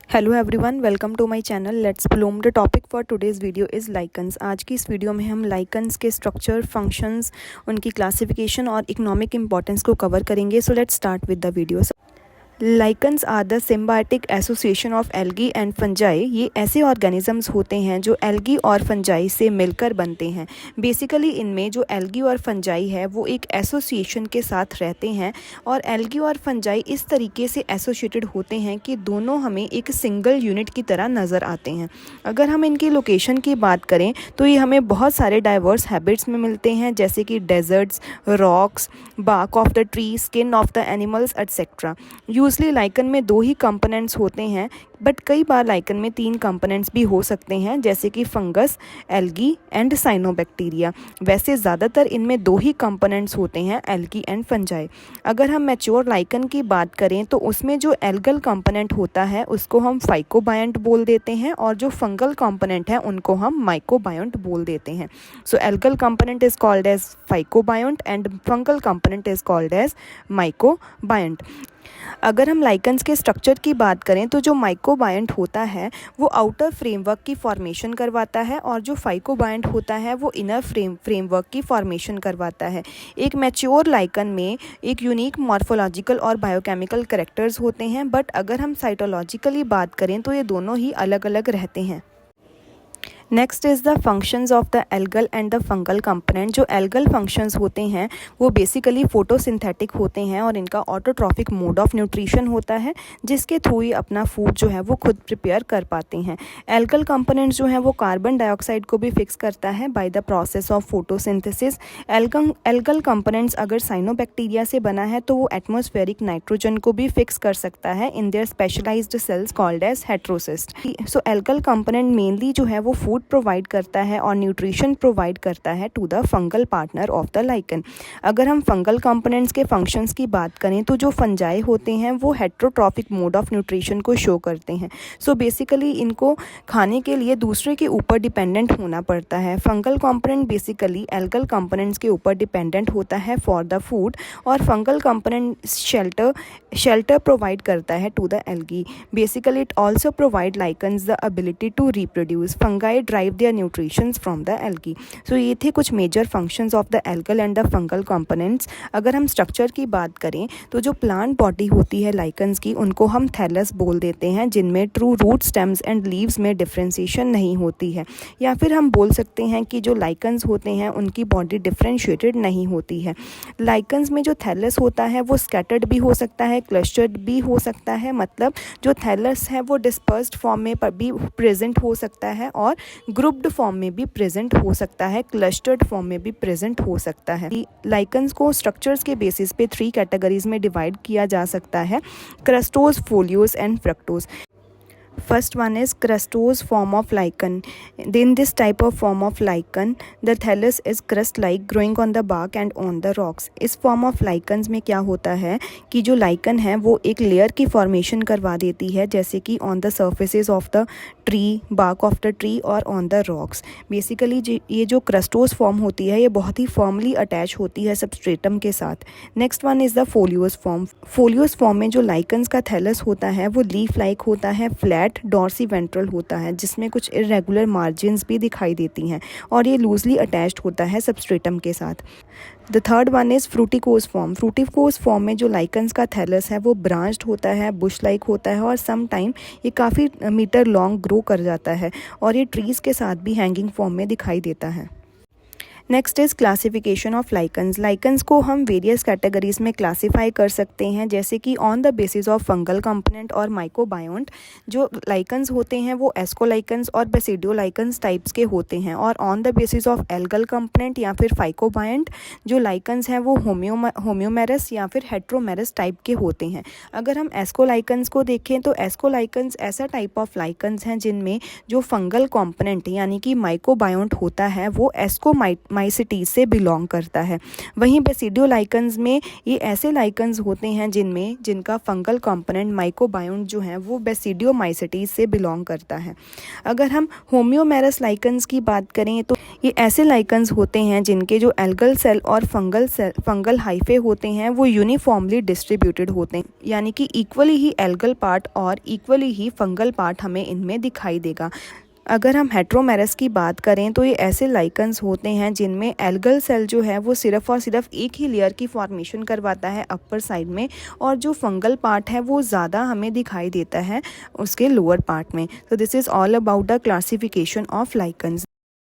Hello everyone, welcome to my channel let's bloom. The topic for today's video is lichens. आज की इस video में हम lichens के स्ट्रक्चर, फंक्शंस, उनकी क्लासिफिकेशन और इकोनॉमिक इंपॉर्टेंस को कवर करेंगे। So let's start with the video. Lichens are the symbiotic association of algae and fungi. ये ऐसे ऑर्गेनिजम्स होते हैं जो एल्गी और फंजाई से मिलकर बनते हैं। बेसिकली इनमें जो एल्गी और फंजाई है वो एक एसोसिएशन के साथ रहते हैं और एल्गी और फंजाई इस तरीके से एसोसिएटेड होते हैं कि दोनों हमें एक सिंगल यूनिट की तरह नज़र आते हैं। अगर हम इनकी लोकेशन की बात करें तो ये हमें बहुत सारे डाइवर्स हैबिट्स में मिलते हैं, जैसे कि deserts, rocks, bark of the tree, skin of the animals etcetera. Usually lichen में 2 ही कंपोनेंट्स होते हैं, बट कई बार लाइकन में 3 कंपोनेंट्स भी हो सकते हैं, जैसे कि फंगस, एल्गी एंड साइनोबैक्टीरिया। वैसे ज़्यादातर इनमें 2 ही कंपोनेंट्स होते हैं, एल्गी एंड फंजाई। अगर हम मैच्योर लाइकन की बात करें तो उसमें जो एल्गल कंपोनेंट होता है उसको हम फाइकोबायंट बोल देते हैं और जो फंगल कंपोनेंट है उनको हम माइकोबायंट बोल देते हैं। So algal component is called as phycobiont and fungal component is called as mycobiont. अगर हम लाइकन्स के स्ट्रक्चर की बात करें तो जो माइकोबायंट होता है वो आउटर फ्रेमवर्क की फॉर्मेशन करवाता है और जो फाइकोबायंट होता है वो इनर फ्रेमवर्क की फॉर्मेशन करवाता है। एक मैच्योर लाइकन में एक यूनिक मॉर्फोलॉजिकल और बायोकेमिकल कैरेक्टर्स होते हैं, बट अगर हम साइटोलॉजिकली बात करें तो ये दोनों ही अलग अलग रहते हैं। Next is the functions of the algal and the fungal component. जो एल्गल फंक्शंस होते हैं वो बेसिकली फोटोसिंथेटिक होते हैं और इनका ऑटोट्रॉफिक मोड ऑफ न्यूट्रिशन होता है, जिसके थ्रू ही अपना फूड जो है वो खुद प्रिपेयर कर पाते हैं। एल्गल कंपोनेंट्स जो हैं वो कार्बन डाइऑक्साइड को भी फिक्स करता है by the process of photosynthesis. Algal components अगर साइनोबैक्टीरिया से बना है तो वो एटमॉस्फेरिक नाइट्रोजन को भी फिक्स कर सकता है in their specialized cells called as heterocyst. So algal component mainly जो है वो फूड प्रोवाइड करता है और न्यूट्रिशन प्रोवाइड करता है to the fungal partner of the lichen. अगर हम फंगल कंपोनेंट्स के फंक्शंस की बात करें तो जो फंजाई होते हैं वो हेट्रोट्रॉफिक मोड ऑफ न्यूट्रिशन को शो करते हैं। सो बेसिकली इनको खाने के लिए दूसरे के ऊपर डिपेंडेंट होना पड़ता है। Fungal component basically algal components के ऊपर डिपेंडेंट होता है फॉर द फूड और फंगल कंपोनेंट शेल्टर प्रोवाइड करता है to the algae. Basically it also provide lichens the ability to reproduce. Fungi drive their nutritions from the algae. So ये थे कुछ major functions of the algal and the fungal components. अगर हम structure की बात करें तो जो प्लांट बॉडी होती है लाइकन्स की उनको हम थैलस बोल देते हैं, जिनमें true root, stems and leaves में डिफ्रेंशिएशन नहीं होती है। या फिर हम बोल सकते हैं कि जो लाइकन्स होते हैं उनकी बॉडी डिफ्रेंशिएटेड नहीं होती है। लाइकन्स में जो थैलस होता है वो स्कैटर्ड भी हो सकता है, क्लस्टर्ड भी हो सकता है। मतलब जो थैलस है वो डिस्पर्स्ड फॉर्म में भी प्रेजेंट हो सकता है और ग्रुप्ड फॉर्म में भी प्रेजेंट हो सकता है, क्लस्टर्ड फॉर्म में भी प्रेजेंट हो सकता है। लाइकन्स को स्ट्रक्चर्स के बेसिस पे 3 कैटेगरीज में डिवाइड किया जा सकता है, crustose, foliose and fruticose. First one is crustose form of lichen. In this type of form of lichen, the thallus is crust-like, growing on the bark and on the rocks. इस form of lichens में क्या होता है कि जो lichen है वो एक लेयर की फॉर्मेशन करवा देती है, जैसे कि on the surfaces of the tree, bark of the tree और on the rocks. Basically ये जो crustose form होती है ये बहुत ही firmly attach होती है substratum के साथ. Next one is the foliose form. Foliose form में जो lichens का thallus होता है वो leaf-like होता है, flat डॉर्सी वेंट्रल होता है, जिसमें कुछ इरेगुलर मार्जिन्स भी दिखाई देती हैं और ये लूजली अटैच्ड होता है सबस्ट्रेटम के साथ। The third one is fruticose form. Fruticose form में जो लाइकन्स का थैलस है वो ब्रांच्ड होता है, बुश लाइक होता है और सम टाइम ये काफ़ी मीटर लॉन्ग ग्रो कर जाता है और ये ट्रीज़ के साथ भी हैंगिंग फॉर्म में दिखाई देता है। Next is classification of lichens. Lichens को हम वेरियस कैटेगरीज में क्लासीफाई कर सकते हैं, जैसे कि on the basis of fungal component और माइकोबायोंट। जो लाइकन्स होते हैं वो एस्कोलाइकन्स और बेसिडियोलाइकन्स टाइप्स के होते हैं और on the basis of algal component या फिर फाइकोबायोंट जो लाइकन्स हैं वो होम्योमेरस या फिर हेट्रोमेरस टाइप के होते हैं। अगर हम एस्कोलाइकन्स को देखें तो एस्कोलाइकन्स ऐसा टाइप ऑफ लाइकन्स हैं जिनमें जो फंगल कंपोनेंट यानी कि माइकोबायोंट होता है वो माइसिटीज से बिलोंग करता है। वहीं बेसिडियोलाइकन्स में ये ऐसे लाइकन्स होते हैं जिनका फंगल कंपोनेंट माइकोबायोम जो है वो बेसिडियोमाइसिटीज से बिलोंग करता है। अगर हम होम्योमेरस लाइकन्स की बात करें तो ये ऐसे लाइकन्स होते हैं जिनके जो एल्गल सेल और फंगल हाइफे होते हैं वो यूनिफॉर्मली डिस्ट्रीब्यूटेड होते हैं, यानी कि इक्वली ही एल्गल पार्ट और इक्वली ही फंगल पार्ट हमें इनमें दिखाई देगा। अगर हम हेट्रोमेरस की बात करें तो ये ऐसे लाइकन्स होते हैं जिनमें एल्गल सेल जो है वो सिर्फ और सिर्फ एक ही लेयर की फॉर्मेशन करवाता है अपर साइड में, और जो फंगल पार्ट है वो ज़्यादा हमें दिखाई देता है उसके लोअर पार्ट में। तो this is all about the classification of lichens.